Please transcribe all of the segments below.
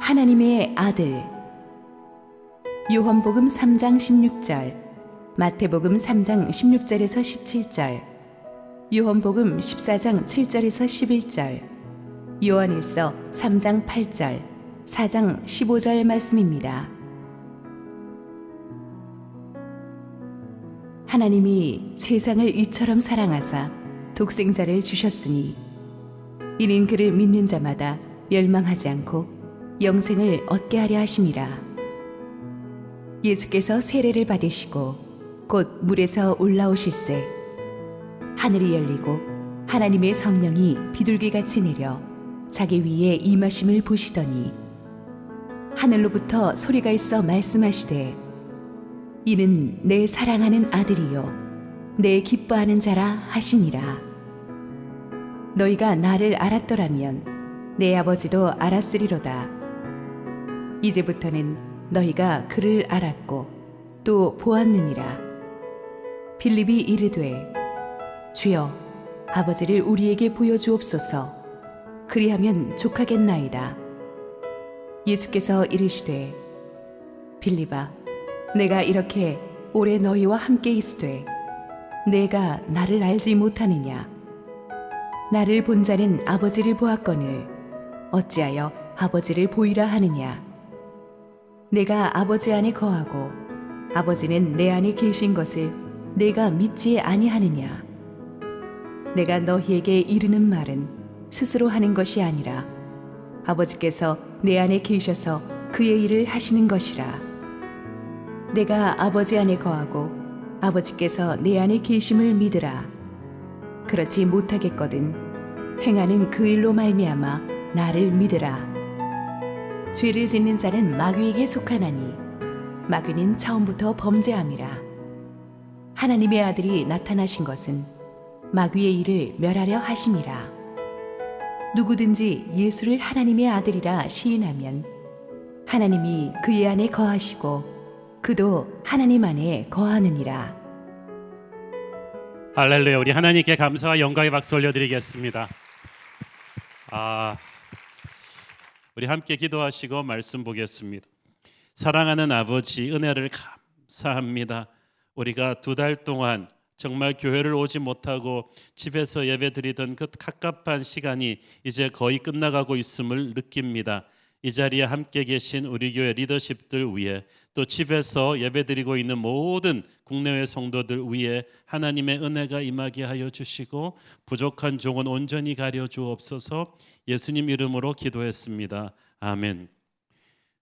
하나님의 아들. 요한복음 3장 16절, 마태복음 3장 16절에서 17절, 요한복음 14장 7절에서 11절, 요한일서 3장 8절, 4장 15절 말씀입니다. 하나님이 세상을 이처럼 사랑하사 독생자를 주셨으니 이는 그를 믿는 자마다 멸망하지 않고 영생을 얻게 하려 하심이라. 예수께서 세례를 받으시고 곧 물에서 올라오실새 하늘이 열리고 하나님의 성령이 비둘기같이 내려 자기 위에 임하심을 보시더니 하늘로부터 소리가 있어 말씀하시되 이는 내 사랑하는 아들이요 내 기뻐하는 자라 하시니라. 너희가 나를 알았더라면 내 아버지도 알았으리로다. 이제부터는 너희가 그를 알았고 또 보았느니라. 빌립이 이르되 주여 아버지를 우리에게 보여주옵소서. 그리하면 족하겠나이다. 예수께서 이르시되 빌립아 내가 이렇게 오래 너희와 함께 있으되 내가 나를 알지 못하느냐. 나를 본 자는 아버지를 보았거늘 어찌하여 아버지를 보이라 하느냐. 내가 아버지 안에 거하고 아버지는 내 안에 계신 것을 내가 믿지 아니하느냐. 내가 너희에게 이르는 말은 스스로 하는 것이 아니라 아버지께서 내 안에 계셔서 그의 일을 하시는 것이라. 내가 아버지 안에 거하고 아버지께서 내 안에 계심을 믿으라. 그렇지 못하겠거든 행하는 그 일로 말미암아 나를 믿으라. 죄를 짓는 자는 마귀에게 속하나니 마귀는 처음부터 범죄함이라. 하나님의 아들이 나타나신 것은 마귀의 일을 멸하려 하심이라. 누구든지 예수를 하나님의 아들이라 시인하면 하나님이 그의 안에 거하시고 그도 하나님 안에 거하느니라. 할렐루야. 우리 하나님께 감사와 영광의 박수 올려드리겠습니다. 우리 함께 기도하시고 말씀 보겠습니다. 사랑하는 아버지, 은혜를 감사합니다. 우리가 2달 동안 정말 교회를 오지 못하고 집에서 예배드리던 그 갑갑한 시간이 이제 거의 끝나가고 있음을 느낍니다. 이 자리에 함께 계신 우리 교회 리더십들 위에 또 집에서 예배드리고 있는 모든 국내외 성도들 위에 하나님의 은혜가 임하게 하여 주시고 부족한 종은 온전히 가려 주옵소서. 예수님 이름으로 기도했습니다. 아멘.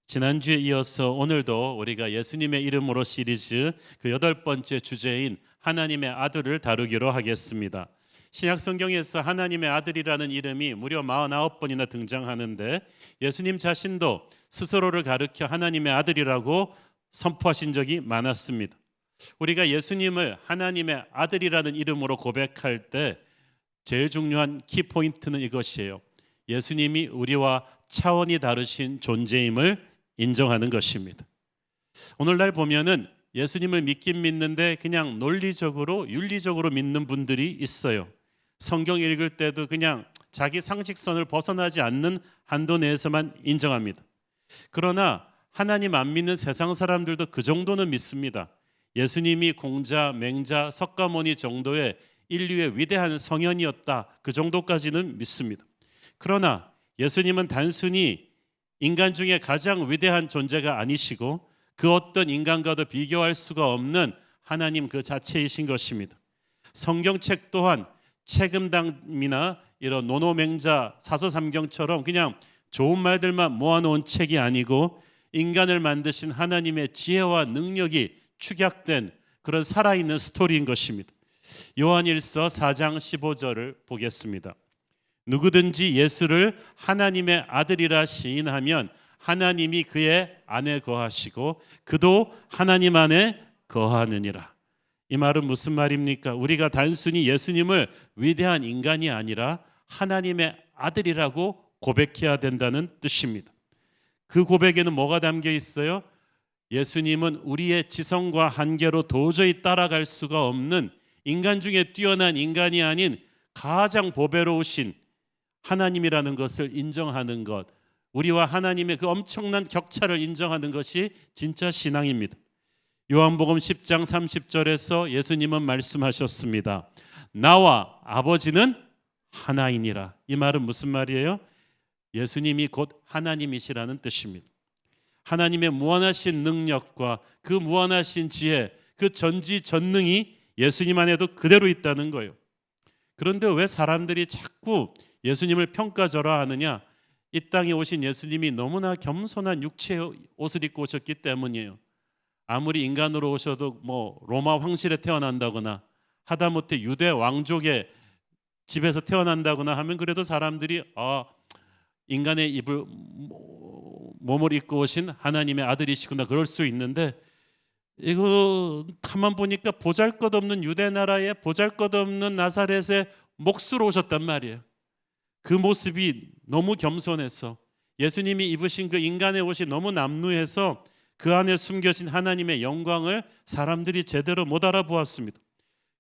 지난주에 이어서 오늘도 우리가 예수님의 이름으로 시리즈 그 8번째 주제인 하나님의 아들을 다루기로 하겠습니다. 신약 성경에서 하나님의 아들이라는 이름이 무려 49번이나 등장하는데 예수님 자신도 스스로를 가리켜 하나님의 아들이라고 선포하신 적이 많았습니다. 우리가 예수님을 하나님의 아들이라는 이름으로 고백할 때 제일 중요한 키포인트는 이것이에요. 예수님이 우리와 차원이 다르신 존재임을 인정하는 것입니다. 오늘날 보면은 예수님을 믿긴 믿는데 그냥 논리적으로 윤리적으로 믿는 분들이 있어요. 성경 읽을 때도 그냥 자기 상식선을 벗어나지 않는 한도 내에서만 인정합니다. 그러나 하나님 안 믿는 세상 사람들도 그 정도는 믿습니다. 예수님이 공자, 맹자, 석가모니 정도의 인류의 위대한 성현이었다. 그 정도까지는 믿습니다. 그러나 예수님은 단순히 인간 중에 가장 위대한 존재가 아니시고 그 어떤 인간과도 비교할 수가 없는 하나님 그 자체이신 것입니다. 성경책 또한 책임담이나 이런 노노맹자 사서삼경처럼 그냥 좋은 말들만 모아놓은 책이 아니고 인간을 만드신 하나님의 지혜와 능력이 축약된 그런 살아있는 스토리인 것입니다. 요한일서 4장 15절을 보겠습니다. 누구든지 예수를 하나님의 아들이라 시인하면 하나님이 그의 안에 거하시고 그도 하나님 안에 거하느니라. 이 말은 무슨 말입니까? 우리가 단순히 예수님을 위대한 인간이 아니라 하나님의 아들이라고 고백해야 된다는 뜻입니다. 그 고백에는 뭐가 담겨 있어요? 예수님은 우리의 지성과 한계로 도저히 따라갈 수가 없는 인간 중에 뛰어난 인간이 아닌 가장 보배로우신 하나님이라는 것을 인정하는 것, 우리와 하나님의 그 엄청난 격차를 인정하는 것이 진짜 신앙입니다. 요한복음 10장 30절에서 예수님은 말씀하셨습니다. 나와 아버지는 하나이니라. 이 말은 무슨 말이에요? 예수님이 곧 하나님이시라는 뜻입니다. 하나님의 무한하신 능력과 그 무한하신 지혜, 그 전지전능이 예수님 안에도 그대로 있다는 거예요. 그런데 왜 사람들이 자꾸 예수님을 평가절하하느냐? 이 땅에 오신 예수님이 너무나 겸손한 육체의 옷을 입고 오셨기 때문이에요. 아무리 인간으로 오셔도 뭐 로마 황실에 태어난다거나 하다못해 유대 왕족의 집에서 태어난다거나 하면 그래도 사람들이 인간의 입을 몸을 입고 오신 하나님의 아들이시구나 그럴 수 있는데, 이거 가만 보니까 보잘것없는 유대 나라에 보잘것없는 나사렛의 목수로 오셨단 말이에요. 그 모습이 너무 겸손해서 예수님이 입으신 그 인간의 옷이 너무 남루해서 그 안에 숨겨진 하나님의 영광을 사람들이 제대로 못 알아보았습니다.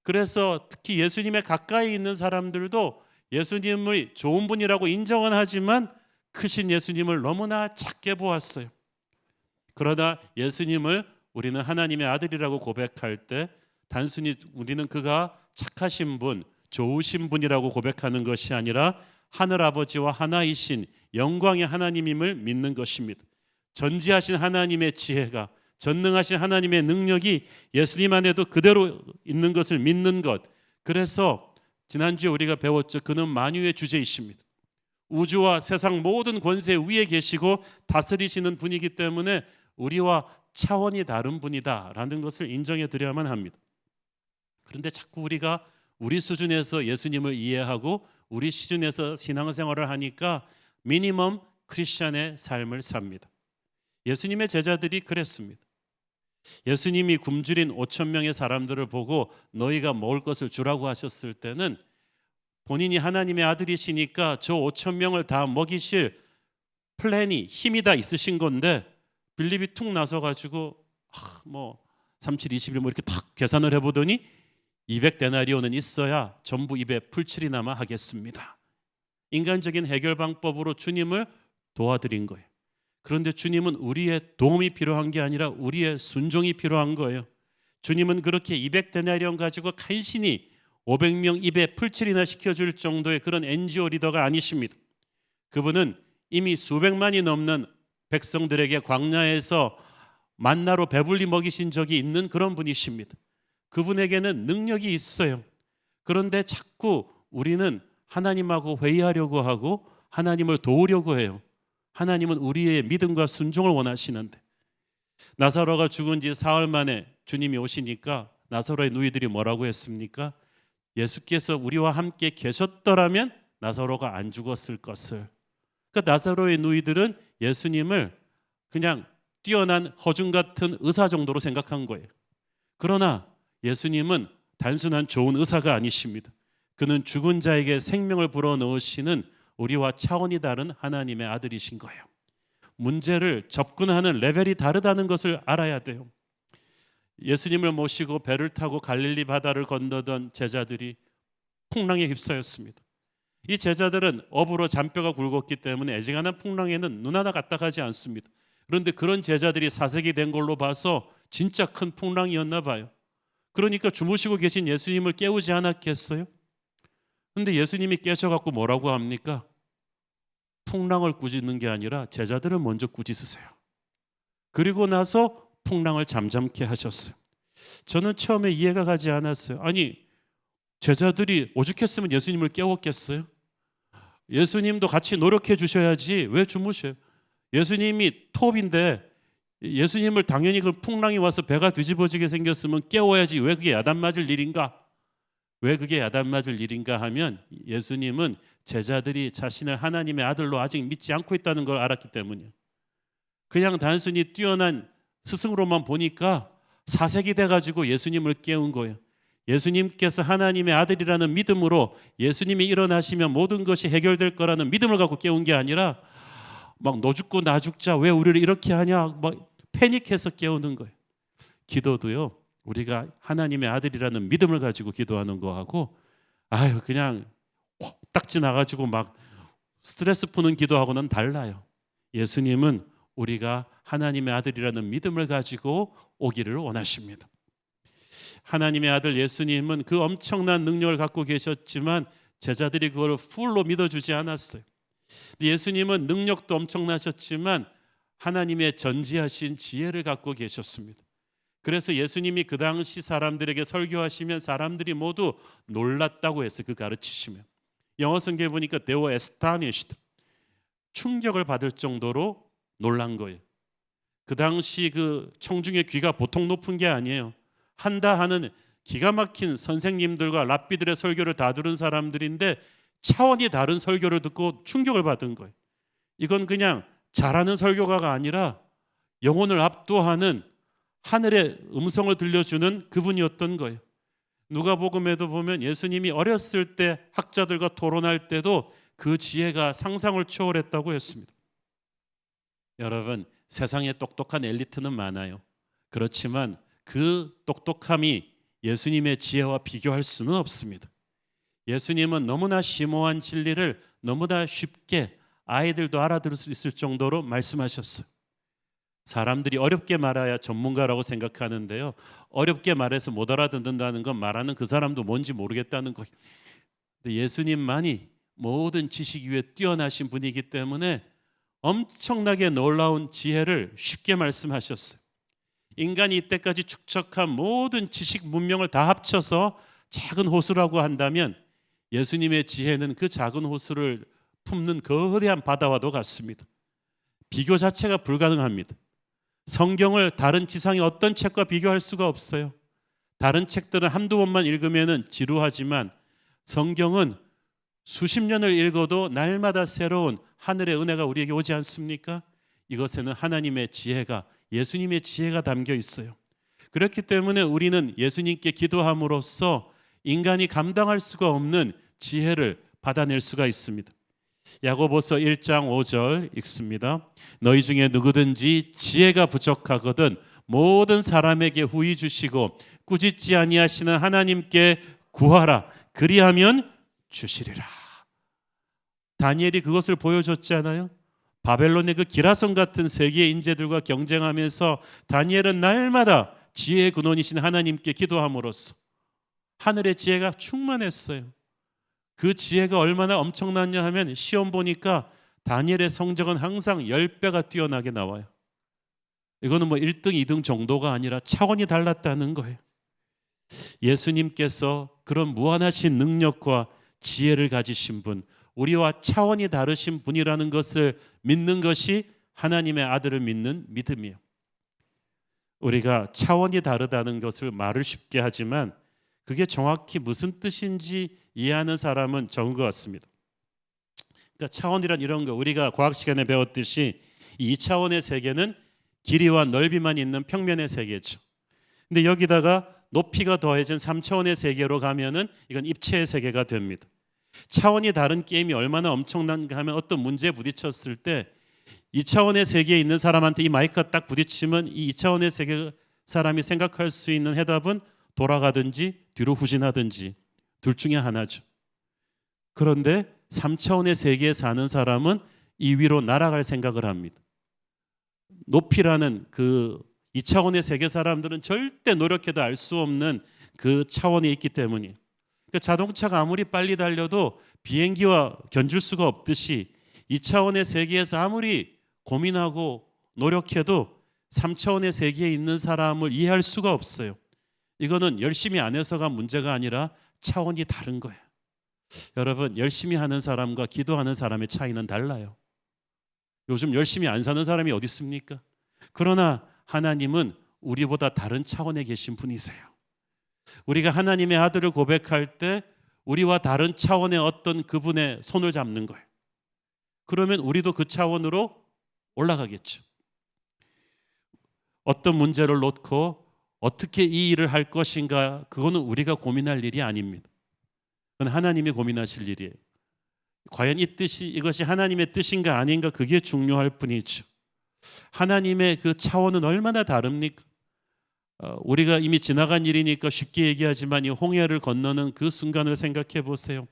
그래서 특히 예수님의 가까이 있는 사람들도 예수님을 좋은 분이라고 인정은 하지만 크신 예수님을 너무나 작게 보았어요. 그러나 예수님을 우리는 하나님의 아들이라고 고백할 때 단순히 우리는 그가 착하신 분, 좋으신 분이라고 고백하는 것이 아니라 하늘아버지와 하나이신 영광의 하나님임을 믿는 것입니다. 전지하신 하나님의 지혜가, 전능하신 하나님의 능력이 예수님 안에도 그대로 있는 것을 믿는 것. 그래서 지난주에 우리가 배웠죠. 그는 만유의 주제이십니다. 우주와 세상 모든 권세 위에 계시고 다스리시는 분이기 때문에 우리와 차원이 다른 분이다라는 것을 인정해 드려야만 합니다. 그런데 자꾸 우리가 우리 수준에서 예수님을 이해하고 우리 수준에서 신앙생활을 하니까 미니멈 크리스천의 삶을 삽니다. 예수님의 제자들이 그랬습니다. 예수님이 굶주린 5천 명의 사람들을 보고 너희가 먹을 것을 주라고 하셨을 때는 본인이 하나님의 아들이시니까 저 5천 명을 다 먹이실 플랜이 힘이 다 있으신 건데 빌립이 툭 나서 가지고 37, 21 이렇게 탁 계산을 해보더니 200데나리온은 있어야 전부 입에 풀칠이나마 하겠습니다. 인간적인 해결 방법으로 주님을 도와드린 거예요. 그런데 주님은 우리의 도움이 필요한 게 아니라 우리의 순종이 필요한 거예요. 주님은 그렇게 200데나리온 가지고 간신히 500명 입에 풀칠이나 시켜줄 정도의 그런 NGO 리더가 아니십니다. 그분은 이미 수백만이 넘는 백성들에게 광야에서 만나로 배불리 먹이신 적이 있는 그런 분이십니다. 그분에게는 능력이 있어요. 그런데 자꾸 우리는 하나님하고 회의하려고 하고 하나님을 도우려고 해요. 하나님은 우리의 믿음과 순종을 원하시는데, 나사로가 죽은 지 사흘 만에 주님이 오시니까 나사로의 누이들이 뭐라고 했습니까? 예수께서 우리와 함께 계셨더라면 나사로가 안 죽었을 것을. 그러니까 나사로의 누이들은 예수님을 그냥 뛰어난 허중 같은 의사 정도로 생각한 거예요. 그러나 예수님은 단순한 좋은 의사가 아니십니다. 그는 죽은 자에게 생명을 불어넣으시는 우리와 차원이 다른 하나님의 아들이신 거예요. 문제를 접근하는 레벨이 다르다는 것을 알아야 돼요. 예수님을 모시고 배를 타고 갈릴리 바다를 건너던 제자들이 풍랑에 휩싸였습니다. 이 제자들은 업으로 잔뼈가 굵었기 때문에 애지간한 풍랑에는 눈 하나 갖다 가지 않습니다. 그런데 그런 제자들이 사색이 된 걸로 봐서 진짜 큰 풍랑이었나 봐요. 그러니까 주무시고 계신 예수님을 깨우지 않았겠어요? 그런데 예수님이 깨져갖고 뭐라고 합니까? 풍랑을 꾸짖는 게 아니라 제자들을 먼저 꾸짖으세요. 그리고 나서 풍랑을 잠잠케 하셨어요. 저는 처음에 이해가 가지 않았어요. 아니, 제자들이 오죽했으면 예수님을 깨웠겠어요? 예수님도 같이 노력해 주셔야지 왜 주무셔요? 예수님이 톱인데 예수님을 당연히 그 풍랑이 와서 배가 뒤집어지게 생겼으면 깨워야지 왜 그게 야단 맞을 일인가? 왜 그게 야단 맞을 일인가 하면 예수님은 제자들이 자신을 하나님의 아들로 아직 믿지 않고 있다는 걸 알았기 때문이에요. 그냥 단순히 뛰어난 스승으로만 보니까 사색이 돼가지고 예수님을 깨운 거예요. 예수님께서 하나님의 아들이라는 믿음으로 예수님이 일어나시면 모든 것이 해결될 거라는 믿음을 갖고 깨운 게 아니라 막 너 죽고 나 죽자 왜 우리를 이렇게 하냐 막 패닉해서 깨우는 거예요. 기도도요, 우리가 하나님의 아들이라는 믿음을 가지고 기도하는 거하고 그냥 딱 지나가지고 막 스트레스 푸는 기도하고는 달라요. 예수님은 우리가 하나님의 아들이라는 믿음을 가지고 오기를 원하십니다. 하나님의 아들 예수님은 그 엄청난 능력을 갖고 계셨지만 제자들이 그걸 풀로 믿어주지 않았어요. 예수님은 능력도 엄청나셨지만 하나님의 전지하신 지혜를 갖고 계셨습니다. 그래서 예수님이 그 당시 사람들에게 설교하시면 사람들이 모두 놀랐다고 했어요. 그 가르치시면. 영어 성경에 보니까 they were astonished. 충격을 받을 정도로 놀란 거예요. 그 당시 그 청중의 귀가 보통 높은 게 아니에요. 한다 하는 기가 막힌 선생님들과 랍비들의 설교를 다 들은 사람들인데 차원이 다른 설교를 듣고 충격을 받은 거예요. 이건 그냥 잘하는 설교가가 아니라 영혼을 압도하는 하늘의 음성을 들려주는 그분이었던 거예요. 누가복음에도 보면 예수님이 어렸을 때 학자들과 토론할 때도 그 지혜가 상상을 초월했다고 했습니다. 여러분, 세상에 똑똑한 엘리트는 많아요. 그렇지만 그 똑똑함이 예수님의 지혜와 비교할 수는 없습니다. 예수님은 너무나 심오한 진리를 너무나 쉽게 아이들도 알아들을 수 있을 정도로 말씀하셨어요. 사람들이 어렵게 말해야 전문가라고 생각하는데요. 어렵게 말해서 못 알아듣는다는 건 말하는 그 사람도 뭔지 모르겠다는 거예요. 예수님만이 모든 지식 위에 뛰어나신 분이기 때문에 엄청나게 놀라운 지혜를 쉽게 말씀하셨어요. 인간이 이때까지 축적한 모든 지식 문명을 다 합쳐서 작은 호수라고 한다면 예수님의 지혜는 그 작은 호수를 품는 거대한 바다와도 같습니다. 비교 자체가 불가능합니다. 성경을 다른 지상의 어떤 책과 비교할 수가 없어요. 다른 책들은 한두 번만 읽으면 지루하지만 성경은 수십 년을 읽어도 날마다 새로운 하늘의 은혜가 우리에게 오지 않습니까? 이것에는 하나님의 지혜가, 예수님의 지혜가 담겨 있어요. 그렇기 때문에 우리는 예수님께 기도함으로써 인간이 감당할 수가 없는 지혜를 받아낼 수가 있습니다. 야고보서 1장 5절 읽습니다. 너희 중에 누구든지 지혜가 부족하거든 모든 사람에게 후히 주시고 꾸짖지 아니하시는 하나님께 구하라. 그리하면 주시리라. 다니엘이 그것을 보여줬잖아요. 바벨론의 그 기라성 같은 세계의 인재들과 경쟁하면서 다니엘은 날마다 지혜의 근원이신 하나님께 기도함으로써 하늘의 지혜가 충만했어요. 그 지혜가 얼마나 엄청났냐 하면 시험 보니까 다니엘의 성적은 항상 10배가 뛰어나게 나와요. 이거는 뭐 1등, 2등 정도가 아니라 차원이 달랐다는 거예요. 예수님께서 그런 무한하신 능력과 지혜를 가지신 분, 우리와 차원이 다르신 분이라는 것을 믿는 것이 하나님의 아들을 믿는 믿음이에요. 우리가 차원이 다르다는 것을 말을 쉽게 하지만 그게 정확히 무슨 뜻인지 이해하는 사람은 적은 것 같습니다. 그러니까 차원이란 이런 거, 우리가 과학 시간에 배웠듯이 이 2차원의 세계는 길이와 넓이만 있는 평면의 세계죠. 근데 여기다가 높이가 더해진 3차원의 세계로 가면은 이건 입체의 세계가 됩니다. 차원이 다른 게임이 얼마나 엄청난가 하면 어떤 문제에 부딪혔을 때 2차원의 세계에 있는 사람한테 이 마이크가 딱 부딪히면 이 2차원의 세계 사람이 생각할 수 있는 해답은 돌아가든지 뒤로 후진하든지 둘 중에 하나죠. 그런데 3차원의 세계에 사는 사람은 이 위로 날아갈 생각을 합니다. 높이라는 그 2차원의 세계 사람들은 절대 노력해도 알 수 없는 그 차원에 있기 때문이에요. 그러니까 자동차가 아무리 빨리 달려도 비행기와 견줄 수가 없듯이 2차원의 세계에서 아무리 고민하고 노력해도 3차원의 세계에 있는 사람을 이해할 수가 없어요. 이거는 열심히 안 해서가 문제가 아니라 차원이 다른 거예요. 여러분, 열심히 하는 사람과 기도하는 사람의 차이는 달라요. 요즘 열심히 안 사는 사람이 어디 있습니까? 그러나 하나님은 우리보다 다른 차원에 계신 분이세요. 우리가 하나님의 아들을 고백할 때 우리와 다른 차원의 어떤 그분의 손을 잡는 거예요. 그러면 우리도 그 차원으로 올라가겠죠. 어떤 문제를 놓고 어떻게 이 일을 할 것인가, 그거는 우리가 고민할 일이 아닙니다. 그건 하나님이 고민하실 일이에요. 과연 이 뜻이, 이것이 하나님의 뜻인가 아닌가, 그게 중요할 뿐이죠. 하나님의 그 차원은 얼마나 다릅니까? 우리가 이미 지나간 일이니까 쉽게 얘기하지만 이 홍해를 건너는 그 순간을 생각해 보세요.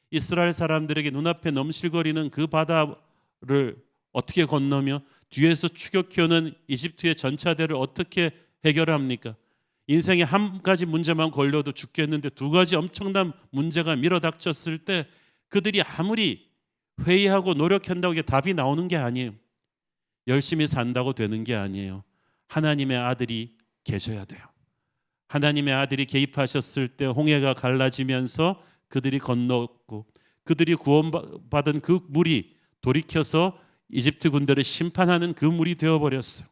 이스라엘 사람들에게 눈앞에 넘실거리는 그 바다를 어떻게 건너며 뒤에서 추격해오는 이집트의 전차대를 어떻게 해결합니까? 인생에 한 가지 문제만 걸려도 죽겠는데 두 가지 엄청난 문제가 밀어닥쳤을 때 그들이 아무리 회의하고 노력한다고 이게 답이 나오는 게 아니에요. 열심히 산다고 되는 게 아니에요. 하나님의 아들이 계셔야 돼요. 하나님의 아들이 개입하셨을 때 홍해가 갈라지면서 그들이 건넜고 그들이 구원받은 그 물이 돌이켜서 이집트 군대를 심판하는 그 물이 되어버렸어요.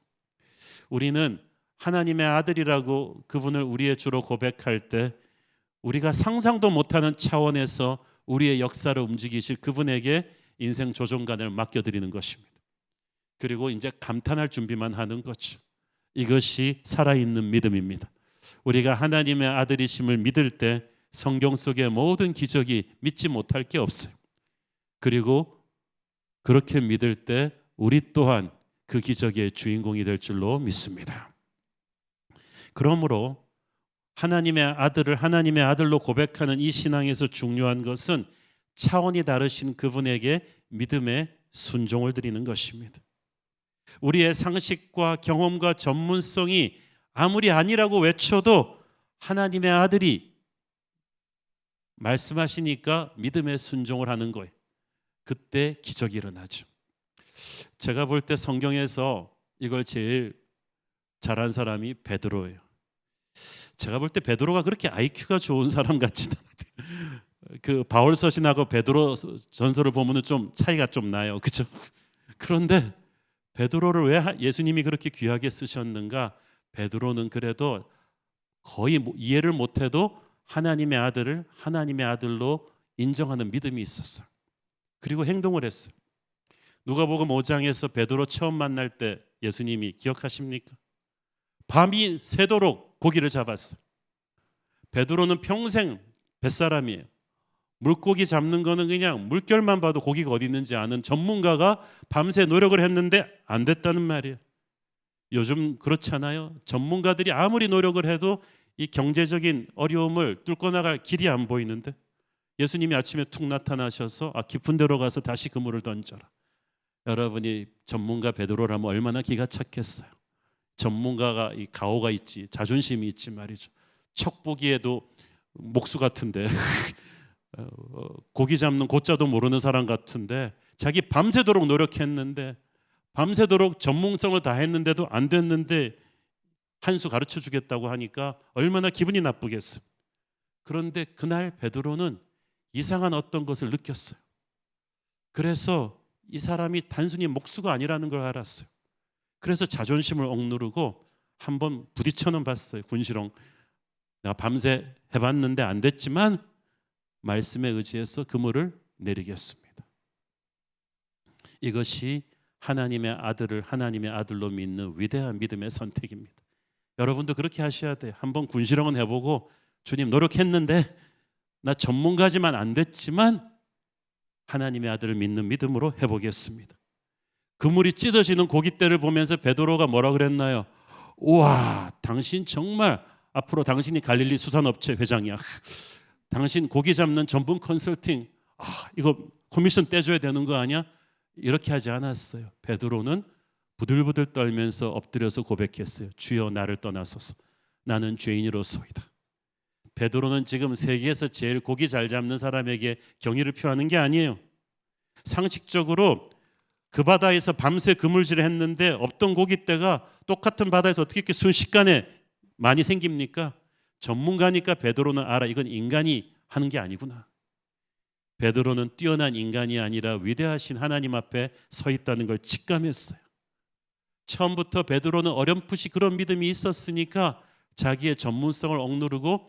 우리는 하나님의 아들이라고 그분을 우리의 주로 고백할 때 우리가 상상도 못하는 차원에서 우리의 역사를 움직이실 그분에게 인생 조종관을 맡겨드리는 것입니다. 그리고 이제 감탄할 준비만 하는 거죠. 이것이 살아있는 믿음입니다. 우리가 하나님의 아들이심을 믿을 때 성경 속의 모든 기적이 믿지 못할 게 없어요. 그리고 그렇게 믿을 때 우리 또한 그 기적의 주인공이 될 줄로 믿습니다. 그러므로 하나님의 아들을 하나님의 아들로 고백하는 이 신앙에서 중요한 것은 차원이 다르신 그분에게 믿음의 순종을 드리는 것입니다. 우리의 상식과 경험과 전문성이 아무리 아니라고 외쳐도 하나님의 아들이 말씀하시니까 믿음의 순종을 하는 거예요. 그때 기적이 일어나죠. 제가 볼 때 성경에서 이걸 제일 잘한 사람이 베드로예요. 제가 볼 때 베드로가 그렇게 IQ가 좋은 사람 같지는 않아요. 그 바울 서신하고 베드로 전서를 보면은 좀 차이가 좀 나요. 그렇죠? 그런데 베드로를 왜 예수님이 그렇게 귀하게 쓰셨는가? 베드로는 그래도 거의 이해를 못해도 하나님의 아들을 하나님의 아들로 인정하는 믿음이 있었어요. 그리고 행동을 했어요. 누가복음 5장에서 베드로 처음 만날 때 예수님이 기억하십니까? 밤이 새도록 고기를 잡았어요. 베드로는 평생 뱃사람이에요. 물고기 잡는 거는 그냥 물결만 봐도 고기가 어디 있는지 아는 전문가가 밤새 노력을 했는데 안 됐다는 말이에요. 요즘 그렇잖아요. 전문가들이 아무리 노력을 해도 이 경제적인 어려움을 뚫고 나갈 길이 안 보이는데 예수님이 아침에 툭 나타나셔서 깊은 데로 가서 다시 그물을 던져라. 여러분이 전문가 베드로라면 얼마나 기가 찼겠어요. 전문가가 이 가오가 있지, 자존심이 있지 말이죠. 척 보기에도 목수 같은데 고기 잡는 고자도 모르는 사람 같은데 자기 밤새도록 노력했는데 밤새도록 전문성을 다했는데도 안 됐는데 한 수 가르쳐 주겠다고 하니까 얼마나 기분이 나쁘겠어요. 그런데 그날 베드로는 이상한 어떤 것을 느꼈어요. 그래서 이 사람이 단순히 목수가 아니라는 걸 알았어요. 그래서 자존심을 억누르고 한번 부딪혀는 봤어요. 군시렁. 내가 밤새 해봤는데 안 됐지만 말씀에 의지해서 그물을 내리겠습니다. 이것이 하나님의 아들을 하나님의 아들로 믿는 위대한 믿음의 선택입니다. 여러분도 그렇게 하셔야 돼요. 한번 군시렁은 해보고 주님 노력했는데 나 전문가지만 안 됐지만 하나님의 아들을 믿는 믿음으로 해보겠습니다. 그물이 찢어지는 고깃대를 보면서 베드로가 뭐라 그랬나요? 우와, 당신 정말 앞으로 당신이 갈릴리 수산업체 회장이야. 당신 고기 잡는 전문 컨설팅 이거 커미션 떼줘야 되는 거 아니야? 이렇게 하지 않았어요. 베드로는 부들부들 떨면서 엎드려서 고백했어요. 주여 나를 떠나소서. 나는 죄인으로소이다. 베드로는 지금 세계에서 제일 고기 잘 잡는 사람에게 경의를 표하는 게 아니에요. 상식적으로 그 바다에서 밤새 그물질을 했는데 없던 고깃대가 똑같은 바다에서 어떻게 이렇게 순식간에 많이 생깁니까? 전문가니까 베드로는 알아. 이건 인간이 하는 게 아니구나. 베드로는 뛰어난 인간이 아니라 위대하신 하나님 앞에 서 있다는 걸 직감했어요. 처음부터 베드로는 어렴풋이 그런 믿음이 있었으니까 자기의 전문성을 억누르고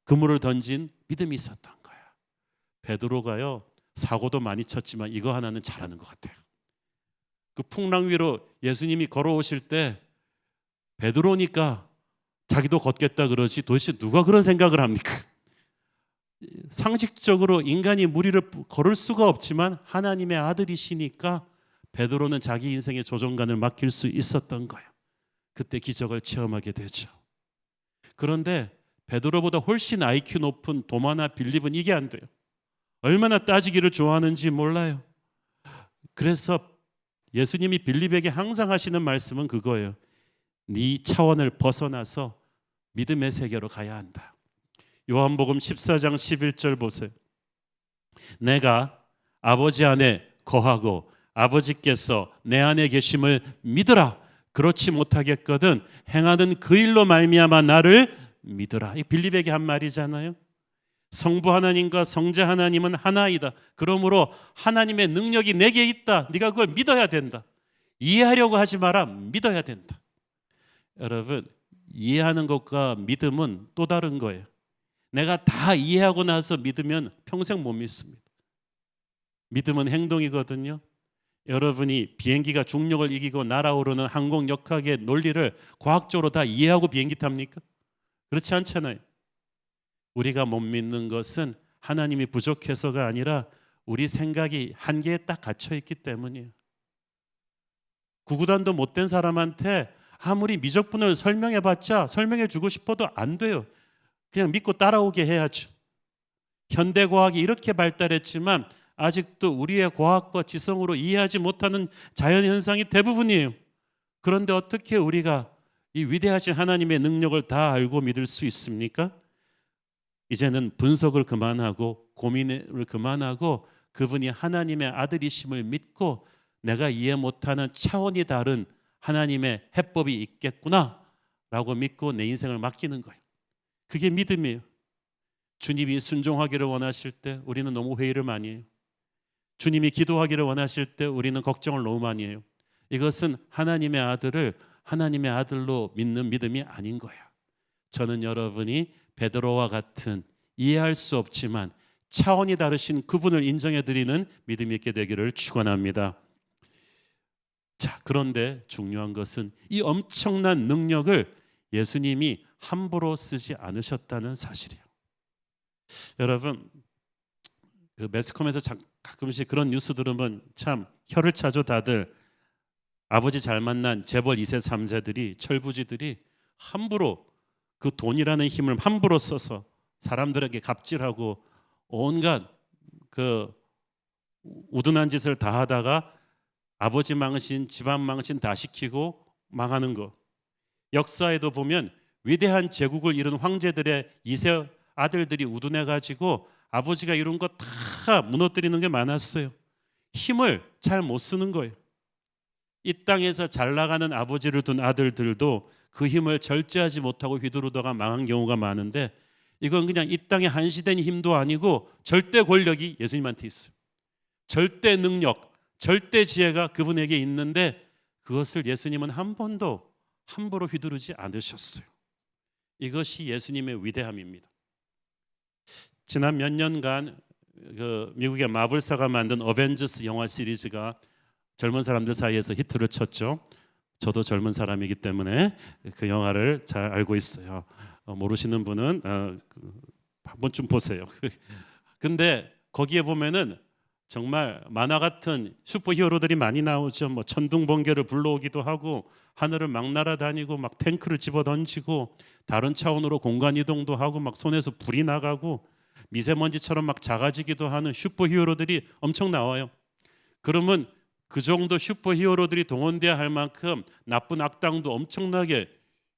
그물을 던진 믿음이 있었던 거야. 베드로가요, 사고도 많이 쳤지만 이거 하나는 잘하는 것 같아요. 그 풍랑 위로 예수님이 걸어오실 때 베드로니까 자기도 걷겠다 그러지 도대체 누가 그런 생각을 합니까? 상식적으로 인간이 무리를 걸을 수가 없지만 하나님의 아들이시니까 베드로는 자기 인생의 조종관을 맡길 수 있었던 거예요. 그때 기적을 체험하게 되죠. 그런데 베드로보다 훨씬 IQ 높은 도마나 빌립은 이게 안 돼요. 얼마나 따지기를 좋아하는지 몰라요. 그래서 예수님이 빌립에게 항상 하시는 말씀은 그거예요. 네 차원을 벗어나서 믿음의 세계로 가야 한다. 요한복음 14장 11절 보세요. 내가 아버지 안에 거하고 아버지께서 내 안에 계심을 믿으라. 그렇지 못하겠거든 행하는 그 일로 말미암아 나를 믿으라. 이 빌립에게 한 말이잖아요. 성부 하나님과 성자 하나님은 하나이다. 그러므로 하나님의 능력이 내게 있다. 네가 그걸 믿어야 된다. 이해하려고 하지 마라. 믿어야 된다. 여러분, 이해하는 것과 믿음은 또 다른 거예요. 내가 다 이해하고 나서 믿으면 평생 못 믿습니다. 믿음은 행동이거든요. 여러분이 비행기가 중력을 이기고 날아오르는 항공 역학의 논리를 과학적으로 다 이해하고 비행기 탑니까? 그렇지 않잖아요. 우리가 못 믿는 것은 하나님이 부족해서가 아니라 우리 생각이 한계에 딱 갇혀 있기 때문이에요. 구구단도 못된 사람한테 아무리 미적분을 설명해봤자 설명해 주고 싶어도 안 돼요. 그냥 믿고 따라오게 해야죠. 현대과학이 이렇게 발달했지만 아직도 우리의 과학과 지성으로 이해하지 못하는 자연현상이 대부분이에요. 그런데 어떻게 우리가 이 위대하신 하나님의 능력을 다 알고 믿을 수 있습니까? 이제는 분석을 그만하고 고민을 그만하고 그분이 하나님의 아들이심을 믿고 내가 이해 못하는 차원이 다른 하나님의 해법이 있겠구나 라고 믿고 내 인생을 맡기는 거예요. 그게 믿음이에요. 주님이 순종하기를 원하실 때 우리는 너무 회의를 많이 해요. 주님이 기도하기를 원하실 때 우리는 걱정을 너무 많이 해요. 이것은 하나님의 아들을 하나님의 아들로 믿는 믿음이 아닌 거예요. 저는 여러분이 베드로와 같은 이해할 수 없지만 차원이 다르신 그분을 인정해 드리는 믿음이 있게 되기를 축원합니다. 자, 그런데 중요한 것은 이 엄청난 능력을 예수님이 함부로 쓰지 않으셨다는 사실이에요. 여러분, 그 매스컴에서 가끔씩 그런 뉴스 들으면 참 혀를 차죠. 다들 아버지 잘 만난 재벌 2세 3세들이 철부지들이 함부로 그 돈이라는 힘을 함부로 써서 사람들에게 갑질하고 온갖 그 우둔한 짓을 다 하다가 아버지 망신, 집안 망신 다 시키고 망하는 거. 역사에도 보면 위대한 제국을 이룬 황제들의 2세 아들들이 우둔해가지고 아버지가 이룬 거 다 무너뜨리는 게 많았어요. 힘을 잘 못 쓰는 거예요. 이 땅에서 잘 나가는 아버지를 둔 아들들도 그 힘을 절제하지 못하고 휘두르다가 망한 경우가 많은데 이건 그냥 이 땅에 한시된 힘도 아니고 절대 권력이 예수님한테 있어요. 절대 능력, 절대 지혜가 그분에게 있는데 그것을 예수님은 한 번도 함부로 휘두르지 않으셨어요. 이것이 예수님의 위대함입니다. 지난 몇 년간 그 미국의 마블사가 만든 어벤져스 영화 시리즈가 젊은 사람들 사이에서 히트를 쳤죠. 저도 젊은 사람이기 때문에 그 영화를 잘 알고 있어요. 모르시는 분은 한 번쯤 보세요. 근데 거기에 보면은 정말 만화 같은 슈퍼히어로들이 많이 나오죠. 뭐 천둥번개를 불러오기도 하고 하늘을 막 날아다니고 막 탱크를 집어 던지고 다른 차원으로 공간 이동도 하고 막 손에서 불이 나가고 미세먼지처럼 막 작아지기도 하는 슈퍼히어로들이 엄청 나와요. 그러면 그 정도 슈퍼히어로들이 동원돼야 할 만큼 나쁜 악당도 엄청나게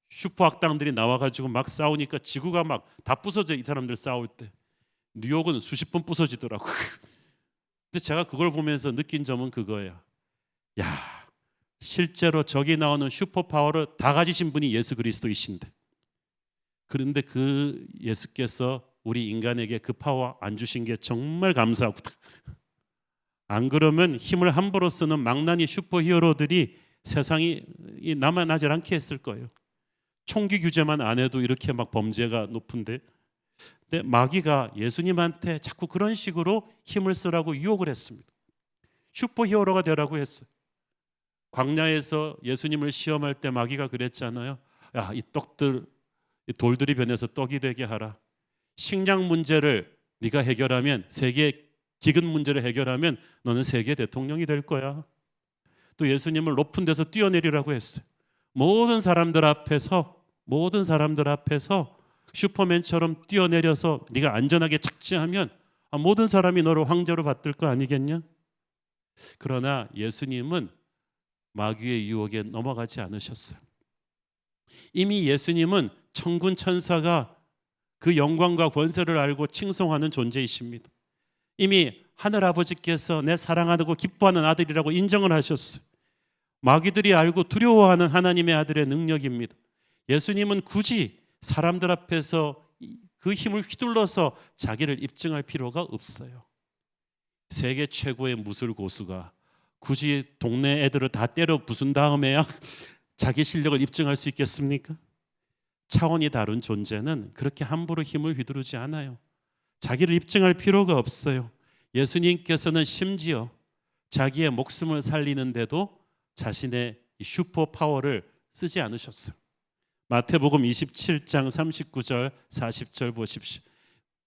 슈퍼 악당들이 나와가지고 막 싸우니까 지구가 막 다 부서져. 이 사람들 싸울 때 뉴욕은 수십 번 부서지더라고. 근데 제가 그걸 보면서 느낀 점은 그거예요. 야, 실제로 저기 나오는 슈퍼 파워를 다 가지신 분이 예수 그리스도이신데, 그런데 그 예수께서 우리 인간에게 그 파워 안 주신 게 정말 감사하고, 안 그러면 힘을 함부로 쓰는 망나니 슈퍼히어로들이 세상이 남아나질 않게 했을 거예요. 총기 규제만 안 해도 이렇게 막 범죄가 높은데, 근데 마귀가 예수님한테 자꾸 그런 식으로 힘을 쓰라고 유혹을 했습니다. 슈퍼히어로가 되라고 했어요. 광야에서 예수님을 시험할 때 마귀가 그랬잖아요. 야, 이 떡들, 이 돌들이 변해서 떡이 되게 하라. 식량 문제를 네가 해결하면, 세계 기근 문제를 해결하면 너는 세계 대통령이 될 거야. 또 예수님을 높은 데서 뛰어내리라고 했어요. 모든 사람들 앞에서 슈퍼맨처럼 뛰어내려서 네가 안전하게 착지하면 모든 사람이 너를 황제로 받들 거 아니겠냐? 그러나 예수님은 마귀의 유혹에 넘어가지 않으셨어요. 이미 예수님은 천군 천사가 그 영광과 권세를 알고 칭송하는 존재이십니다. 이미 하늘아버지께서 내 사랑하고 기뻐하는 아들이라고 인정을 하셨어요. 마귀들이 알고 두려워하는 하나님의 아들의 능력입니다. 예수님은 굳이 사람들 앞에서 그 힘을 휘둘러서 자기를 입증할 필요가 없어요. 세계 최고의 무술 고수가 굳이 동네 애들을 다 때려 부순 다음에야 자기 실력을 입증할 수 있겠습니까? 차원이 다른 존재는 그렇게 함부로 힘을 휘두르지 않아요. 자기를 입증할 필요가 없어요. 예수님께서는 심지어 자기의 목숨을 살리는데도 자신의 슈퍼 파워를 쓰지 않으셨어요. 마태복음 27장 39절 40절 보십시오.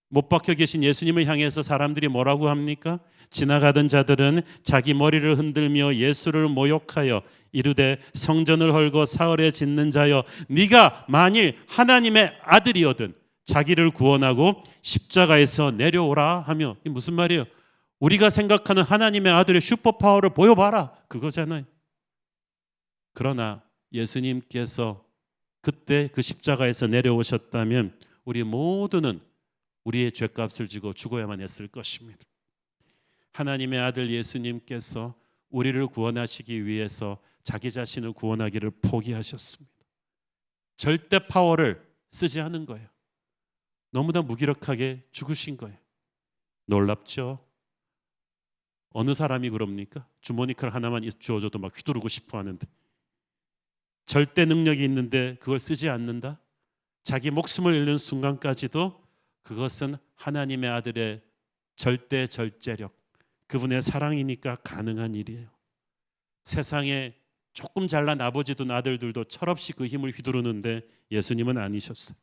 못 박혀 계신 예수님을 향해서 사람들이 뭐라고 합니까? 지나가던 자들은 자기 머리를 흔들며 예수를 모욕하여 이르되 성전을 헐고 사흘에 짓는 자여 네가 만일 하나님의 아들이거든 자기를 구원하고 십자가에서 내려오라 하며. 이게 무슨 말이에요? 우리가 생각하는 하나님의 아들의 슈퍼파워를 보여봐라 그거잖아요. 그러나 예수님께서 그때 그 십자가에서 내려오셨다면 우리 모두는 우리의 죄값을 지고 죽어야만 했을 것입니다. 하나님의 아들 예수님께서 우리를 구원하시기 위해서 자기 자신을 구원하기를 포기하셨습니다. 절대 파워를 쓰지 않은 거예요. 너무나 무기력하게 죽으신 거예요. 놀랍죠? 어느 사람이 그럽니까? 주머니칼 하나만 주어줘도 막 휘두르고 싶어 하는데, 절대 능력이 있는데 그걸 쓰지 않는다? 자기 목숨을 잃는 순간까지도 그것은 하나님의 아들의 절대 절제력, 그분의 사랑이니까 가능한 일이에요. 세상에 조금 잘난 아버지도 아들들도 철없이 그 힘을 휘두르는데 예수님은 아니셨어요.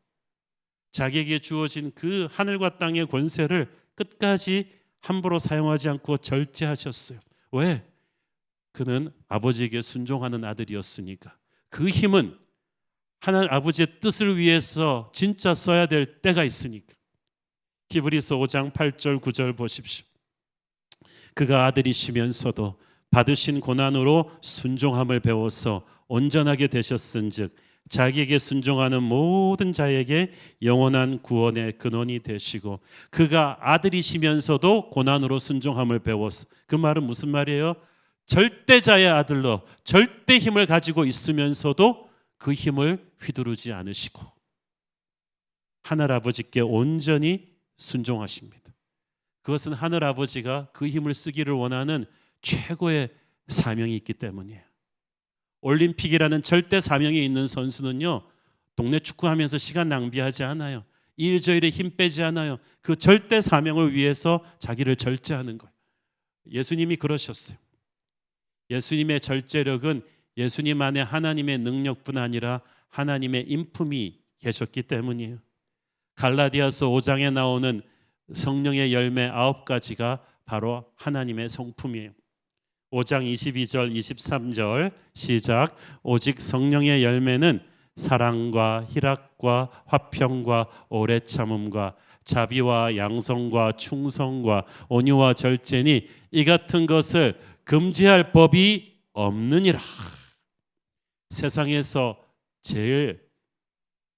자기에게 주어진 그 하늘과 땅의 권세를 끝까지 함부로 사용하지 않고 절제하셨어요. 왜? 그는 아버지에게 순종하는 아들이었으니까. 그 힘은 하나님 아버지의 뜻을 위해서 진짜 써야 될 때가 있으니까. 히브리서 5장 8절 9절 보십시오. 그가 아들이시면서도 받으신 고난으로 순종함을 배워서 온전하게 되셨은즉 자기에게 순종하는 모든 자에게 영원한 구원의 근원이 되시고, 그가 아들이시면서도 고난으로 순종함을 배워서, 그 말은 무슨 말이에요? 절대자의 아들로 절대 힘을 가지고 있으면서도 그 힘을 휘두르지 않으시고 하늘아버지께 온전히 순종하십니다. 그것은 하늘아버지가 그 힘을 쓰기를 원하는 최고의 사명이 있기 때문이에요. 올림픽이라는 절대 사명이 있는 선수는요, 동네 축구하면서 시간 낭비하지 않아요. 일저일에 힘 빼지 않아요. 그 절대 사명을 위해서 자기를 절제하는 거예요. 예수님이 그러셨어요. 예수님의 절제력은 예수님 안에 하나님의 능력뿐 아니라 하나님의 인품이 계셨기 때문이에요. 갈라디아서 5장에 나오는 성령의 열매 9가지가 바로 하나님의 성품이에요. 5장 22절 23절 시작. 오직 성령의 열매는 사랑과 희락과 화평과 오래 참음과 자비와 양성과 충성과 온유와 절제니 이 같은 것을 금지할 법이 없느니라. 세상에서 제일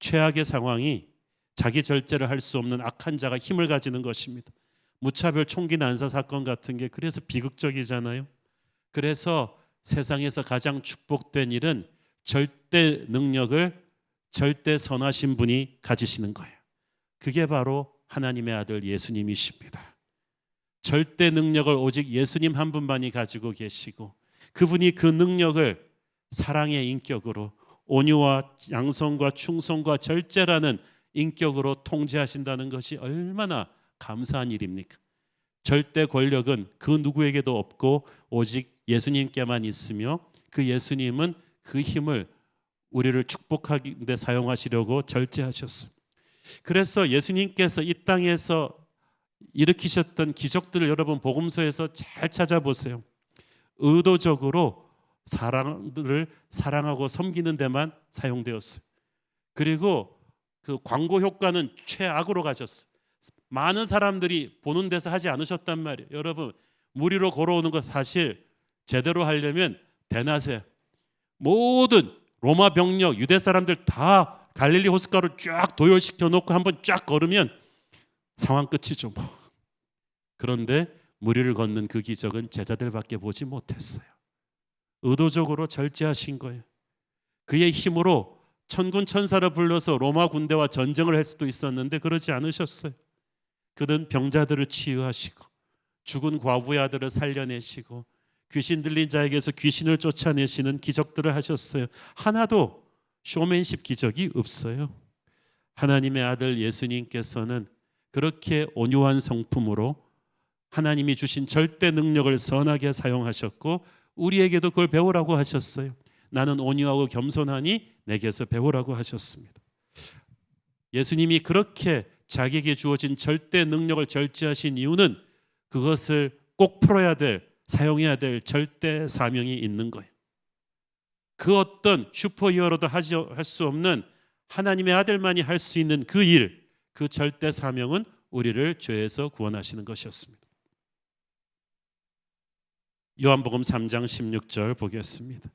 최악의 상황이 자기 절제를 할 수 없는 악한 자가 힘을 가지는 것입니다. 무차별 총기 난사 사건 같은 게 그래서 비극적이잖아요. 그래서 세상에서 가장 축복된 일은 절대 능력을 절대 선하신 분이 가지시는 거예요. 그게 바로 하나님의 아들 예수님이십니다. 절대 능력을 오직 예수님 한 분만이 가지고 계시고, 그분이 그 능력을 사랑의 인격으로 온유와 양성과 충성과 절제라는 인격으로 통제하신다는 것이 얼마나 감사한 일입니까? 절대 권력은 그 누구에게도 없고 오직 예수님께만 있으며, 그 예수님은 그 힘을 우리를 축복하기 데 사용하시려고 절제하셨어요. 그래서 예수님께서 이 땅에서 일으키셨던 기적들을 여러분 복음서에서 잘 찾아보세요. 의도적으로 사람들을 사랑하고 섬기는 데만 사용되었어요. 그리고 그 광고 효과는 최악으로 가셨어요. 많은 사람들이 보는 데서 하지 않으셨단 말이에요. 여러분, 무리로 걸어오는 거 사실 제대로 하려면 대낮에 모든 로마 병력, 유대 사람들 다 갈릴리 호숫가로 쫙 도열시켜 놓고 한번 쫙 걸으면 상황 끝이죠 뭐. 그런데 무리를 걷는 그 기적은 제자들밖에 보지 못했어요. 의도적으로 절제하신 거예요. 그의 힘으로 천군 천사를 불러서 로마 군대와 전쟁을 할 수도 있었는데 그러지 않으셨어요. 그는 병자들을 치유하시고 죽은 과부의 아들을 살려내시고 귀신 들린 자에게서 귀신을 쫓아내시는 기적들을 하셨어요. 하나도 쇼맨십 기적이 없어요. 하나님의 아들 예수님께서는 그렇게 온유한 성품으로 하나님이 주신 절대 능력을 선하게 사용하셨고 우리에게도 그걸 배우라고 하셨어요. 나는 온유하고 겸손하니 내게서 배우라고 하셨습니다. 예수님이 그렇게 자기에게 주어진 절대 능력을 절제하신 이유는 그것을 꼭 풀어야 될, 사용해야 될 절대 사명이 있는 거예요. 그 어떤 슈퍼히어로도 할 수 없는 하나님의 아들만이 할 수 있는 그 일, 그 절대 사명은 우리를 죄에서 구원하시는 것이었습니다. 요한복음 3장 16절 보겠습니다.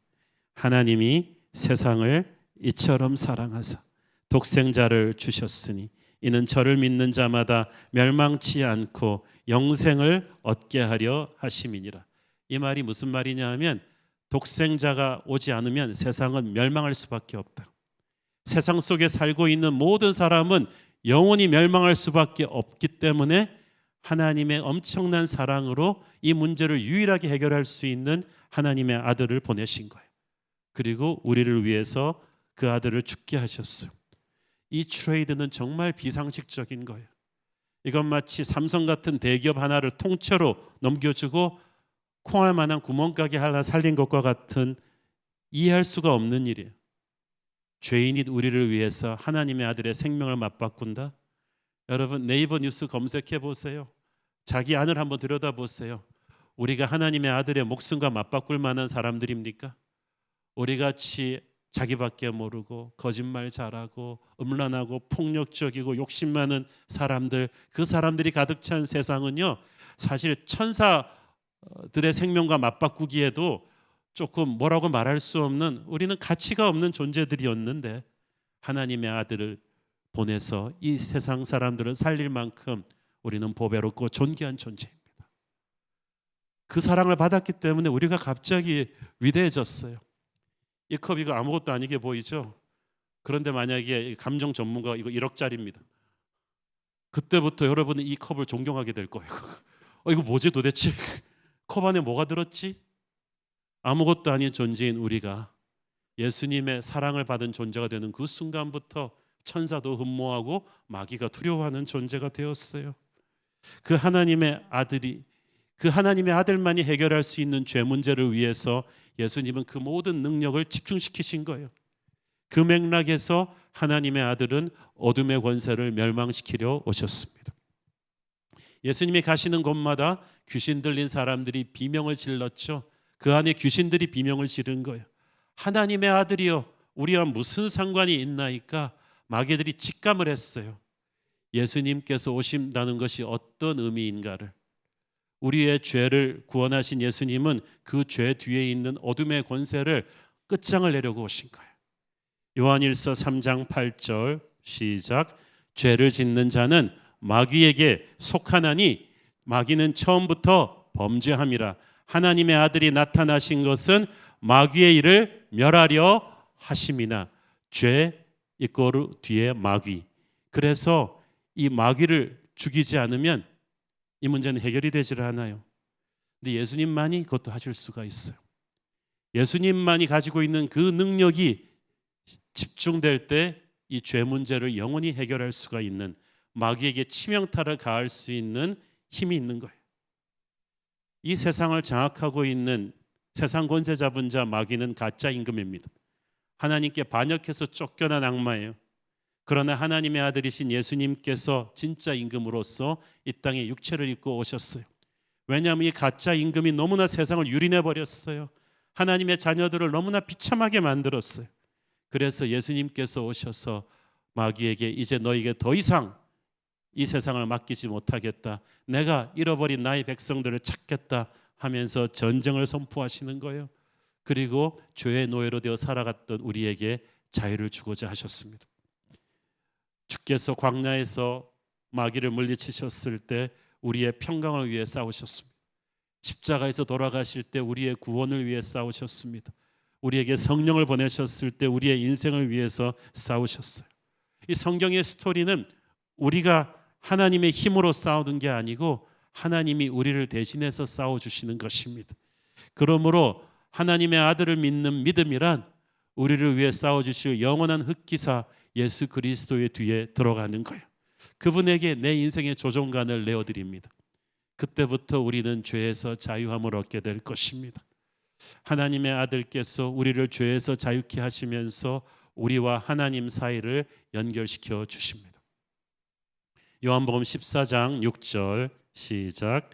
하나님이 세상을 이처럼 사랑하사 독생자를 주셨으니 이는 저를 믿는 자마다 멸망치 않고 영생을 얻게 하려 하심이니라. 이 말이 무슨 말이냐 하면 독생자가 오지 않으면 세상은 멸망할 수밖에 없다. 세상 속에 살고 있는 모든 사람은 영원히 멸망할 수밖에 없기 때문에 하나님의 엄청난 사랑으로 이 문제를 유일하게 해결할 수 있는 하나님의 아들을 보내신 거예요. 그리고 우리를 위해서 그 아들을 죽게 하셨어요. 이 트레이드는 정말 비상식적인 거예요. 이건 마치 삼성 같은 대기업 하나를 통째로 넘겨주고 콩알 만한 구멍가게 하나 살린 것과 같은 이해할 수가 없는 일이에요. 죄인인 우리를 위해서 하나님의 아들의 생명을 맞바꾼다? 여러분 네이버 뉴스 검색해 보세요. 자기 안을 한번 들여다보세요. 우리가 하나님의 아들의 목숨과 맞바꿀 만한 사람들입니까? 우리같이 자기밖에 모르고 거짓말 잘하고 음란하고 폭력적이고 욕심 많은 사람들, 그 사람들이 가득 찬 세상은요, 사실 천사들의 생명과 맞바꾸기에도 조금 뭐라고 말할 수 없는, 우리는 가치가 없는 존재들이었는데 하나님의 아들을 보내서 이 세상 사람들은 살릴 만큼 우리는 보배롭고 존귀한 존재입니다. 그 사랑을 받았기 때문에 우리가 갑자기 위대해졌어요. 이 컵 이거 아무것도 아니게 보이죠? 그런데 만약에 감정 전문가 이거 1억짜리입니다. 그때부터 여러분은 이 컵을 존경하게 될 거예요. 이거 뭐지 도대체? 컵 안에 뭐가 들었지? 아무것도 아닌 존재인 우리가 예수님의 사랑을 받은 존재가 되는 그 순간부터 천사도 흠모하고 마귀가 두려워하는 존재가 되었어요. 그 하나님의 아들만이 해결할 수 있는 죄 문제를 위해서 예수님은 그 모든 능력을 집중시키신 거예요. 그 맥락에서 하나님의 아들은 어둠의 권세를 멸망시키려 오셨습니다. 예수님이 가시는 곳마다 귀신 들린 사람들이 비명을 질렀죠. 그 안에 귀신들이 비명을 지른 거예요. 하나님의 아들이여 우리와 무슨 상관이 있나이까? 마귀들이 직감을 했어요. 예수님께서 오신다는 것이 어떤 의미인가를. 우리의 죄를 구원하신 예수님은 그 죄 뒤에 있는 어둠의 권세를 끝장을 내려고 오신 거예요. 요한일서 3장 8절 시작. 죄를 짓는 자는 마귀에게 속하나니 마귀는 처음부터 범죄함이라. 하나님의 아들이 나타나신 것은 마귀의 일을 멸하려 하심이나. 죄 이꼬르 뒤에 마귀. 그래서 이 마귀를 죽이지 않으면 이 문제는 해결이 되질 않아요. 근데 예수님만이 그것도 하실 수가 있어요. 예수님만이 가지고 있는 그 능력이 집중될 때 이 죄 문제를 영원히 해결할 수가 있는, 마귀에게 치명타를 가할 수 있는 힘이 있는 거예요. 이 세상을 장악하고 있는 세상 권세 잡은 자 마귀는 가짜 임금입니다. 하나님께 반역해서 쫓겨난 악마예요. 그러나 하나님의 아들이신 예수님께서 진짜 임금으로서 이 땅에 육체를 입고 오셨어요. 왜냐하면 이 가짜 임금이 너무나 세상을 유린해 버렸어요. 하나님의 자녀들을 너무나 비참하게 만들었어요. 그래서 예수님께서 오셔서 마귀에게 이제 너에게 더 이상 이 세상을 맡기지 못하겠다. 내가 잃어버린 나의 백성들을 찾겠다 하면서 전쟁을 선포하시는 거예요. 그리고 죄의 노예로 되어 살아갔던 우리에게 자유를 주고자 하셨습니다. 주께서 광야에서 마귀를 물리치셨을 때 우리의 평강을 위해 싸우셨습니다. 십자가에서 돌아가실 때 우리의 구원을 위해 싸우셨습니다. 우리에게 성령을 보내셨을 때 우리의 인생을 위해서 싸우셨어요. 이 성경의 스토리는 우리가 하나님의 힘으로 싸우는 게 아니고 하나님이 우리를 대신해서 싸워주시는 것입니다. 그러므로 하나님의 아들을 믿는 믿음이란 우리를 위해 싸워주실 영원한 흑기사 예수 그리스도의 뒤에 들어가는 거예요. 그분에게 내 인생의 조종관을 내어드립니다. 그때부터 우리는 죄에서 자유함을 얻게 될 것입니다. 하나님의 아들께서 우리를 죄에서 자유케 하시면서 우리와 하나님 사이를 연결시켜 주십니다. 요한복음 14장 6절 시작.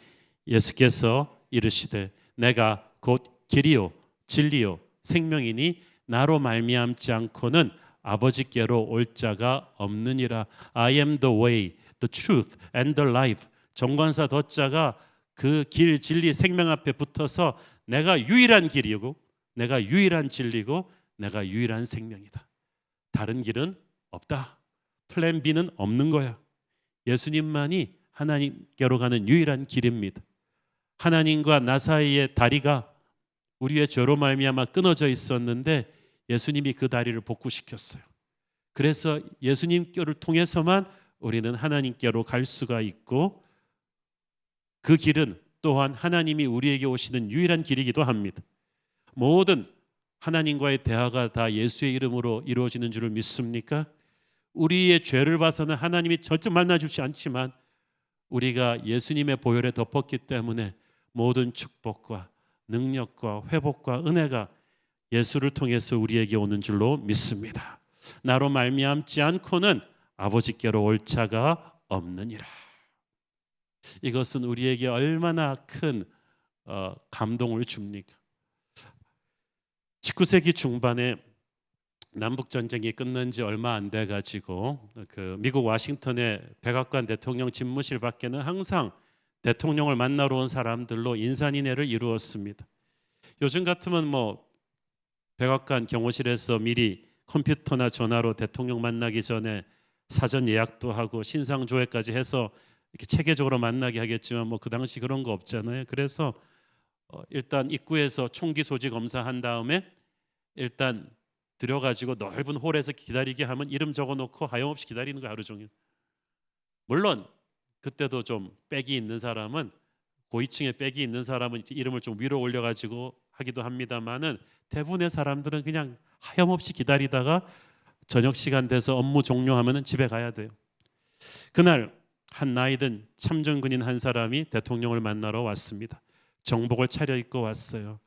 예수께서 이르시되 내가 곧 길이요 진리요 생명이니 나로 말미암지 않고는 아버지께로 올 자가 없느니라. I am the way, the truth and the life. 정관사 더자가 그 길, 진리, 생명 앞에 붙어서 내가 유일한 길이고 내가 유일한 진리고 내가 유일한 생명이다. 다른 길은 없다. 플랜 B는 없는 거야. 예수님만이 하나님께로 가는 유일한 길입니다. 하나님과 나 사이의 다리가 우리의 죄로 말미암아 끊어져 있었는데 예수님이 그 다리를 복구시켰어요. 그래서 예수님께를 통해서만 우리는 하나님께로 갈 수가 있고 그 길은 또한 하나님이 우리에게 오시는 유일한 길이기도 합니다. 모든 하나님과의 대화가 다 예수의 이름으로 이루어지는 줄을 믿습니까? 우리의 죄를 봐서는 하나님이 절대 만나주지 않지만 우리가 예수님의 보혈에 덮었기 때문에 모든 축복과 능력과 회복과 은혜가 예수를 통해서 우리에게 오는 줄로 믿습니다. 나로 말미암지 않고는 아버지께로 올 자가 없느니라. 이것은 우리에게 얼마나 큰 감동을 줍니까? 19세기 중반에 남북 전쟁이 끝난 지 얼마 안 돼 가지고 그 미국 워싱턴의 백악관 대통령 집무실 밖에는 항상 대통령을 만나러 온 사람들로 인산인해를 이루었습니다. 요즘 같으면 뭐 백악관 경호실에서 미리 컴퓨터나 전화로 대통령 만나기 전에 사전 예약도 하고 신상 조회까지 해서 이렇게 체계적으로 만나게 하겠지만 뭐 그 당시 그런 거 없잖아요. 그래서 일단 입구에서 총기 소지 검사한 다음에 일단 들여가지고 넓은 홀에서 기다리게 하면 이름 적어놓고 하염없이 기다리는 거 하루 종일. 물론 그때도 좀 빽이 있는 사람은 고위층에 빽이 있는 사람은 이름을 좀 위로 올려가지고 하기도 합니다만은 대부분의 사람들은 그냥 하염없이 기다리다가 저녁 시간 돼서 업무 종료하면은 집에 가야 돼요. 그날 한 나이든 참전군인 한 사람이 대통령을 만나러 왔습니다. 정복을 차려입고 왔어요.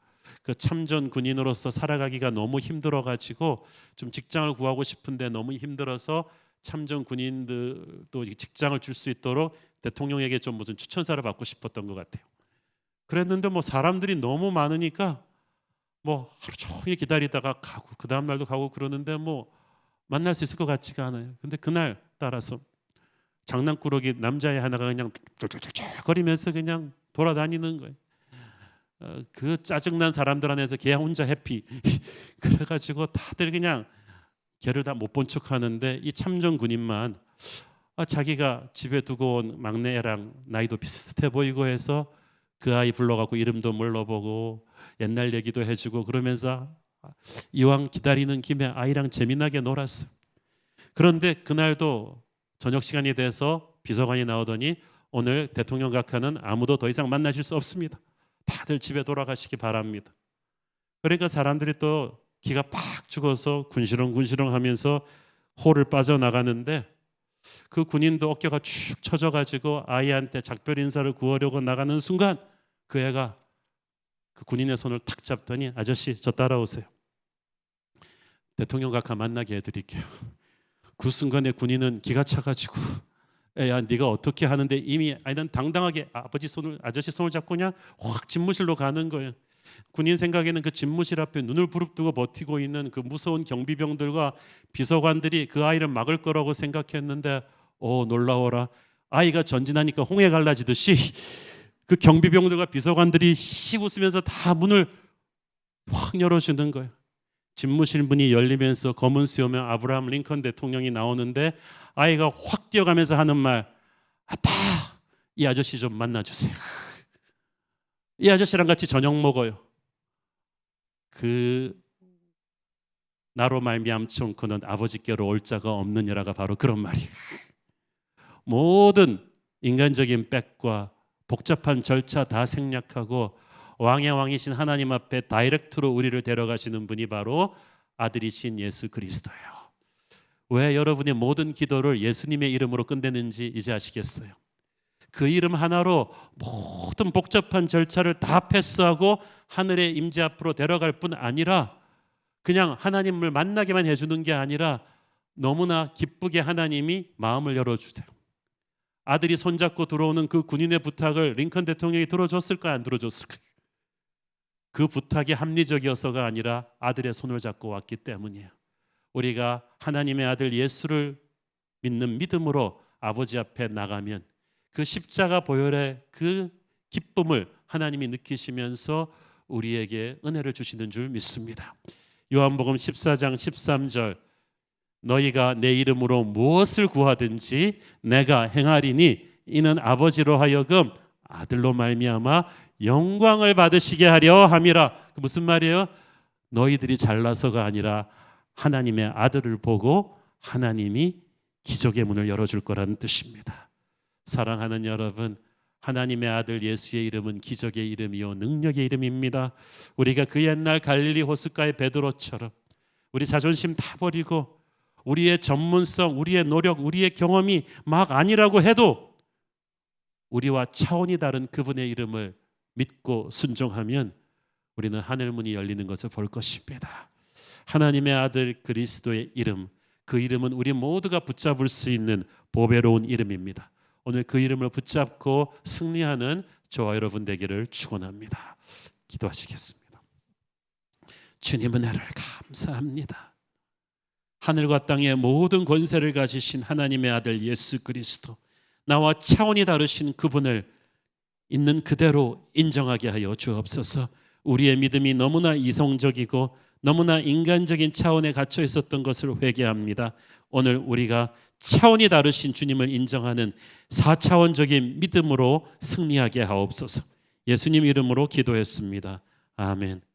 그 참전 군인으로서 살아가기가 너무 힘들어가지고 좀 직장을 구하고 싶은데 너무 힘들어서 참전 군인들도 직장을 줄 수 있도록 대통령에게 좀 무슨 추천사를 받고 싶었던 것 같아요. 그랬는데 뭐 사람들이 너무 많으니까 뭐 하루 종일 기다리다가 가고 그 다음 날도 가고 그러는데 뭐 만날 수 있을 것 같지가 않아요. 근데 그날 따라서 장난꾸러기 남자애 하나가 그냥 쫄쫄쫄쫄거리면서 그냥 돌아다니는 거예요. 그 짜증난 사람들 안에서 걔 혼자 해피. 그래가지고 다들 그냥 걔를 다 못 본 척하는데 이 참전 군인만 자기가 집에 두고 온 막내 애랑 나이도 비슷해 보이고 해서 그 아이 불러갖고 이름도 물어보고 옛날 얘기도 해주고 그러면서 이왕 기다리는 김에 아이랑 재미나게 놀았어요. 그런데 그날도 저녁 시간이 돼서 비서관이 나오더니 오늘 대통령 각하는 아무도 더 이상 만나실 수 없습니다. 다들 집에 돌아가시기 바랍니다. 그러니까 사람들이 또 기가 팍 죽어서 군시렁군시렁 하면서 홀을 빠져나가는데 그 군인도 어깨가 축 처져가지고 아이한테 작별 인사를 구하려고 나가는 순간 그 애가 그 군인의 손을 탁 잡더니 아저씨 저 따라오세요. 대통령 각하 만나게 해드릴게요. 그 순간에 군인은 기가 차가지고 야 네가 어떻게 하는데 이미 난 당당하게 아저씨 손을 잡고 그냥 확 집무실로 가는 거예요. 군인 생각에는 그 집무실 앞에 눈을 부릅뜨고 버티고 있는 그 무서운 경비병들과 비서관들이 그 아이를 막을 거라고 생각했는데 놀라워라. 아이가 전진하니까 홍해 갈라지듯이 그 경비병들과 비서관들이 씩 웃으면서 다 문을 확 열어주는 거예요. 집무실 문이 열리면서 검은 수염의 아브라함 링컨 대통령이 나오는데 아이가 확 뛰어가면서 하는 말, 아빠, 이 아저씨 좀 만나주세요. 이 아저씨랑 같이 저녁 먹어요. 그 나로 말미암고는 아버지께로 올 자가 없느니라가 바로 그런 말이에요. 모든 인간적인 빽과 복잡한 절차 다 생략하고 왕의 왕이신 하나님 앞에 다이렉트로 우리를 데려가시는 분이 바로 아들이신 예수 그리스도예요. 왜 여러분의 모든 기도를 예수님의 이름으로 끝내는지 이제 아시겠어요? 그 이름 하나로 모든 복잡한 절차를 다 패스하고 하늘의 임재 앞으로 데려갈 뿐 아니라 그냥 하나님을 만나게만 해주는 게 아니라 너무나 기쁘게 하나님이 마음을 열어주세요. 아들이 손잡고 들어오는 그 군인의 부탁을 링컨 대통령이 들어줬을까요? 안 들어줬을까요? 그 부탁이 합리적이어서가 아니라 아들의 손을 잡고 왔기 때문이에요. 우리가 하나님의 아들 예수를 믿는 믿음으로 아버지 앞에 나가면 그 십자가 보혈의 그 기쁨을 하나님이 느끼시면서 우리에게 은혜를 주시는 줄 믿습니다. 요한복음 14장 13절, 너희가 내 이름으로 무엇을 구하든지 내가 행하리니 이는 아버지로 하여금 아들로 말미암아 영광을 받으시게 하려 함이라. 그 무슨 말이에요? 너희들이 잘나서가 아니라 하나님의 아들을 보고 하나님이 기적의 문을 열어줄 거라는 뜻입니다. 사랑하는 여러분, 하나님의 아들 예수의 이름은 기적의 이름이요 능력의 이름입니다. 우리가 그 옛날 갈릴리 호숫가의 베드로처럼 우리 자존심 다 버리고 우리의 전문성, 우리의 노력, 우리의 경험이 막 아니라고 해도 우리와 차원이 다른 그분의 이름을 믿고 순종하면 우리는 하늘 문이 열리는 것을 볼 것입니다. 하나님의 아들 그리스도의 이름, 그 이름은 우리 모두가 붙잡을 수 있는 보배로운 이름입니다. 오늘 그 이름을 붙잡고 승리하는 저와 여러분 되기를 축원합니다. 기도하시겠습니다. 주님 은혜를 감사합니다. 하늘과 땅의 모든 권세를 가지신 하나님의 아들 예수 그리스도, 나와 차원이 다르신 그분을 있는 그대로 인정하게 하여 주옵소서. 우리의 믿음이 너무나 이성적이고 너무나 인간적인 차원에 갇혀 있었던 것을 회개합니다. 오늘 우리가 차원이 다르신 주님을 인정하는 4차원적인 믿음으로 승리하게 하옵소서. 예수님 이름으로 기도했습니다. 아멘.